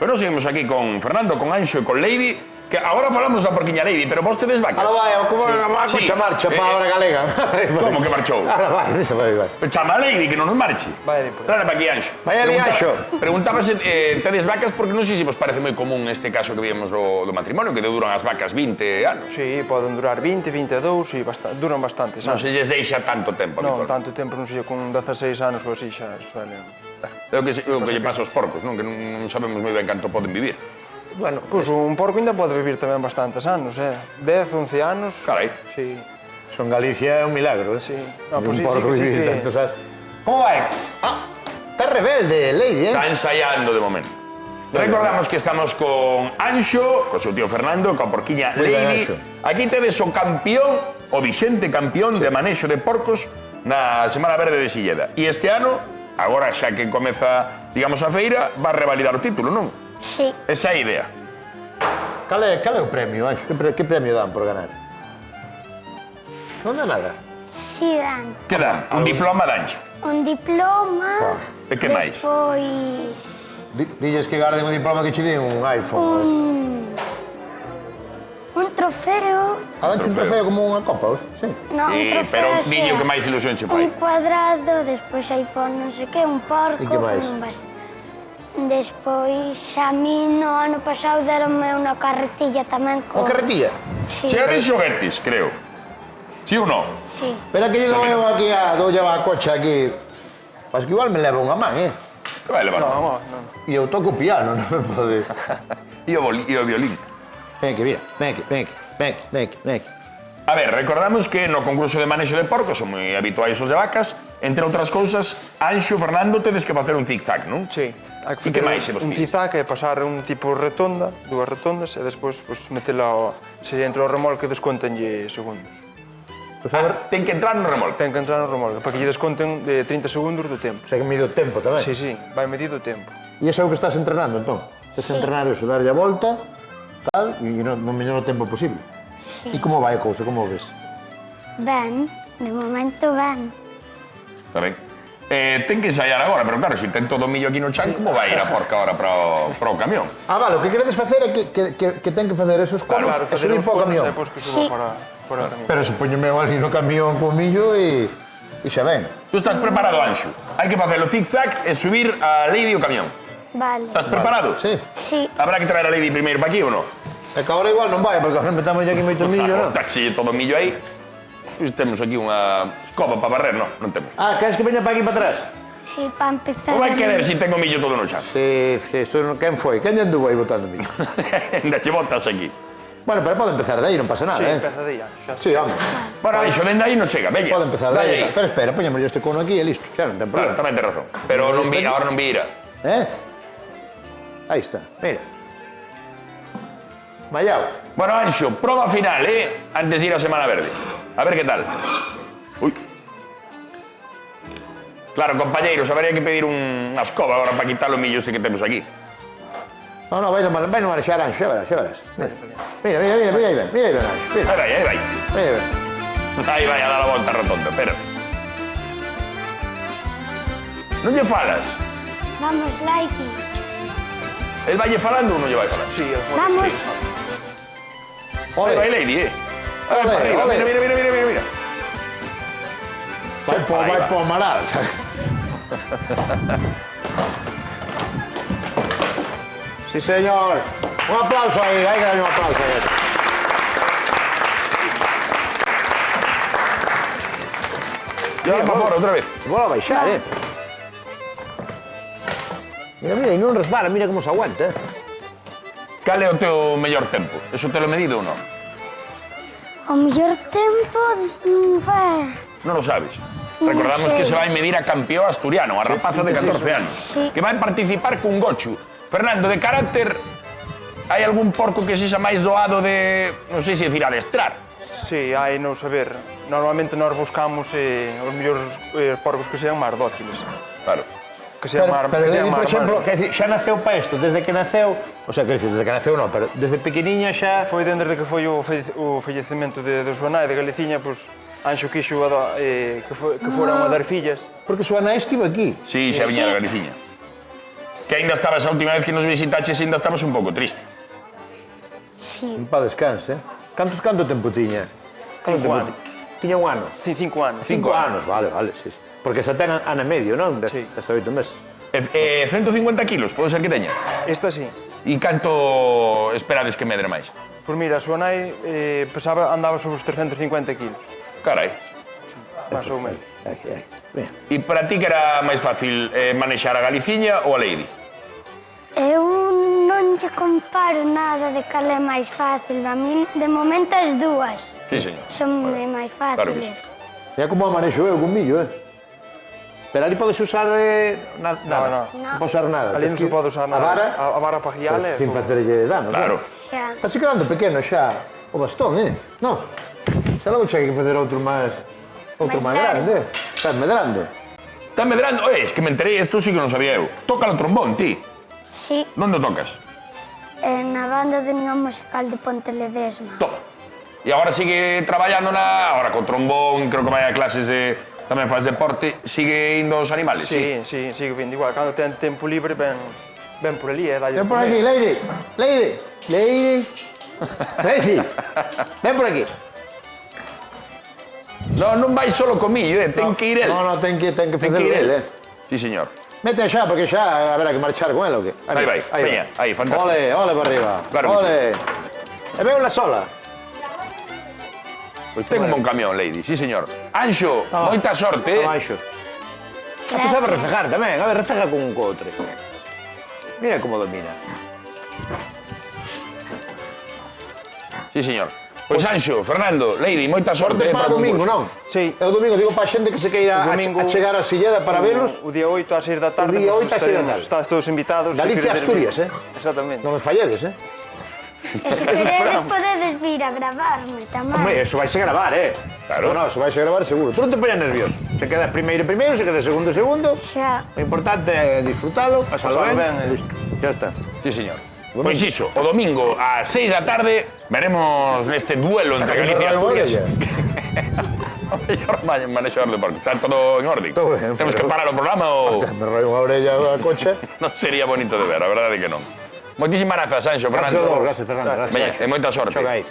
Pero seguimos aquí con Fernando, con Anxo e con Leivi, que agora falamos da porquiña Leivi, pero vos tedes vacas. Ahora vai, como a cocha marcha para a hora galega. Como que marchou? Ahora vai. Chama a Leivi, que non nos marche. Vai, Trae para aquí, Anxo. Vai ali, Anxo. Preguntaba se tedes vacas, porque non sei se vos parece moi común este caso que víamos do matrimonio, que duran as vacas 20 anos. Sí, poden durar 20, 22 e duran bastantes Non anos. se lles deixa tanto tempo. Non, tanto tempo non sei, con 16 anos ou así xa suelen. É o que lle pasa aos porcos, non? Que non sabemos moi ben canto poden vivir. Bueno, pois un porco ainda pode vivir tamén bastantes anos, 10, 11 anos. Carai. Sí. Son Galicia é un milagro, Sí. No, un pues sí, porco sí, vivir sí. tantos anos. Como vai? Está rebelde, Lady, Está ensaiando de momento. Recordamos que estamos con Anxo, con seu tío Fernando, con a porquiña Moi ben, Leivi. Anxo. Aquí tedes o campeón, o vixente campeón de manexo de porcos na Semana Verde de Silleda. E este ano, agora xa que comeza, digamos, a feira, va a revalidar o título, non? Sí, Esa é a idea. Cal é o premio, Anxo? Que premio dan por ganar? Non dá nada. sí dan Que dan? Un diploma de Anxo. un diploma. E que máis? Despois Dilles que garden o diploma que che din un iPhone. un trofeo. Alanche un trofeo como unha copa, sí. No, un trofeo. Pero sí, diño que máis ilusión che un fai. cuadrado, despois aí pon non sei que, un porco. E que máis? Despois, a mí no ano pasado deronme unha carretilla tamén Unha carretilla? Sí, Chea de xoguetes, creo. Sí ou non? sí. Espera que lle dou eu aquí dou llevar a cocha aquí. Mas que igual me leva unha man, Que vai levar? Non, non. E eu toco piano, non me pode... E o violín. Ven aquí, mira, ven aquí. A ver, recordamos que no concurso de manexo de porcos son moi habituais os de vacas. Entre outras cousas, Anxo, Fernando, tedes que facer un zig-zag, non? Sí. Hai E que máis se vos un pide? zigzag é pasar un tipo retonda, dúas retondas, e despois metela se entre o remolque descontenlle segundos. Pois a ver, Ten que entrar no remolque. Ten que entrar no remolque para que lle desconten de 30 segundos do tempo. o sea que mido o tempo tamén. Sí, sí, vai medido o tempo. E iso é o que estás entrenando, entón? Estás a entrenar eso, darlle a volta, tal, e no mellor tempo posible. E como vai a cousa, como o ves? Ben, de momento ben. Está ben. Ten que ensaiar agora, pero claro, se ten todo o millo aquí no chan, como vai ir a porca ahora para o camión? Ah, vale, o que queredes facer é que ten que facer esos conos e facer subir uns para o conos camión. e depois que suba Sí. para o camión. Pero supoñome eu ali no camión co millo e xa ven. Tú estás preparado, Anxo. Hai que facer o zig-zag e subir a Leivi o camión. Vale. Estás preparado? Sí. Sí, Habrá que traer a Leivi primeiro para aquí ou non? É que agora igual non vai, porque a gente metamos aquí moito millo, non? Taxi todo o millo aí. Pois temos aquí unha escoba para barrer, non te Ah, queres que veña para aquí para atrás? sí, para empezar. O vai querer se ten o millo todo no chan? Sí, quen foi? Quen anduvo aí botando millo? Ainda che botas aquí. Bueno, pero pode empezar de aí, non pasa nada, Sí, eh? empeza de aí, xa. Sí, home, Bueno, Anxo, vende aí non chega, veña. pode empezar de Dalle aí. Pero espera, poñemos este cono aquí e listo, xa non ten Claro, problema. tamén ten razón. Pero non vi, agora non vira. Eh? Aí está, mira. Vallao. Bueno, Anxo, proba final, antes de ir a Semana Verde. A ver que tal. Uy. Claro, compañeiros, habería que pedir unha escoba agora para quitar o millo ese que temos aquí. No, vai no manexar, Anxo, xa verás. Mira, aí ven, Anxo. Mira, Aí vai, aí vai. mira, ven. Aí vai a dar a volta rotonda, espera. Non lle falas? Vamos, Laiti. El vai lle falando ou non lle vai falando? Sí, Vamos. Aí vai, Lady, Aí vai para arriba, ole. mira. Vai po amaral, sabes? Sí, señor. Un aplauso aí, hai que darle un aplauso aí. Lleva para fora outra vez. Vou a baixar, Mira, e non resbala, mira como se aguanta, Cal é o teu mellor tempo? Eso te lo he medido ou non? O mellor tempo, Non lo sabes. Recordamos sei. que se vai medir a campeón asturiano, a rapaza de 14 anos, Sí. que vai participar cun gochu. Fernando, de carácter, hai algún porco que sexa máis doado de, non sei se decir, adestrar? Sí, hai non saber. Normalmente nós buscamos os mellores porcos que sean máis dóciles. Claro. Que sean máis Pero que sean por máis exemplo, mansos. quer decir, xa naceu para isto, desde que naceu, o sea, quer decir, desde que naceu non, pero desde pequeniña xa... Foi desde que foi o fallecemento de súa nai, de Galiciña, pois Anxo quixo que fora unha das fillas. Porque súa nai estivo aquí. Sí, xa viña da Galiciña. Que ainda estabas, a última vez que nos visitaches, ainda estabas un pouco triste. Sí. Un pa descanse. Canto tempo tiña? Canto 5 tempo anos. Tiña un ano. 5 anos. 5 anos, vale, sí. Porque xa ten ano e medio, non? Sí. Hasta 8 meses. 150 kilos, pode ser que teña. Esta sí. E canto esperades que medre máis? Pois mira, a súa nai andaba sobre os 350 kilos, Carai. máis ou menos. Mira. E para ti que era máis fácil manexar a Galiciña ou a Lady? Eu non lle comparo nada de cal é máis fácil. A mí, de momento, as dúas Sí, señor. son máis Claro que fáciles. Mira como a manexo eu con millo, Pero ali podes usar nada. No. Non podes usar nada. Ali non se pode usar nada. A A vara para guiar pues, é... sin facerlle dano. Claro. Xa. Está quedando pequeno xa o bastón, Non? Xa logo che hai que facer outro máis Máis grande, Estás medrando. Está medrando. Oye, es que me enterei, esto sí que non sabía eu. Toca o trombón, ti. Sí, Onde tocas? na banda de Unión Musical de Ponteledesma. Toma. E agora sigue traballando agora co trombón, creo que vai a clases de... Tamén faz deporte, sigue indo aos animales, Sí, sigue vindo igual. Cando ten tempo libre, ven por ali, dalle Ven de por comer. aquí, Lady. Ven por aquí. Non vai solo comillo, ten que ir el. No, ten que Ten facelo que ir el, el. Sí, señor. Mete xa, porque xa haberá que marchar con el, o que? Aí vai, veña, aí, fantástico. Ole para arriba. Claro que Ole. E veo la sola. Ten un bon camión, Lady, sí, señor. Anxo, moita sorte. Abaixo. Tú sabes reflejar tamén, a ver, refleja con un cotre. Mira como domina. Sí, señor. Pois Anxo, Fernando, Lady, moita sorte. Para o domingo, non? Sí. É o domingo, digo para a xente que se queira O domingo- a chegar a Silleda para velos. O día 8 ás 6 da tarde. O día pues, 8 ás 6 da tarde. Estás todos invitados. Galicia, se queredes Asturias, vir. Exactamente. Non me falledes, E se queredes, podedes vir a gravarme tamén. Hombre, eso vais a gravar, Claro. No, eso vais a gravar seguro. Tú non te poñas nervioso. Se queda primeiro, se queda segundo. Xa. O importante é disfrutalo, pasalo Pasalo ben. ben, Listo. Ya está. Sí, señor. Pois iso, o domingo ás 6 da tarde veremos neste duelo entre Galicia e Asturias. O mellor manexador de porco. Está todo en orden. Todo ben, Temos que pero- parar o programa ou... Me rollo unha orella a coche. Non sería bonito de ver, a verdade que non. Moitísimas grazas, Anxo, Gracias, Fernando. Gracias, Fernando. Gracias. Veña, e moita sorte. Choca aí.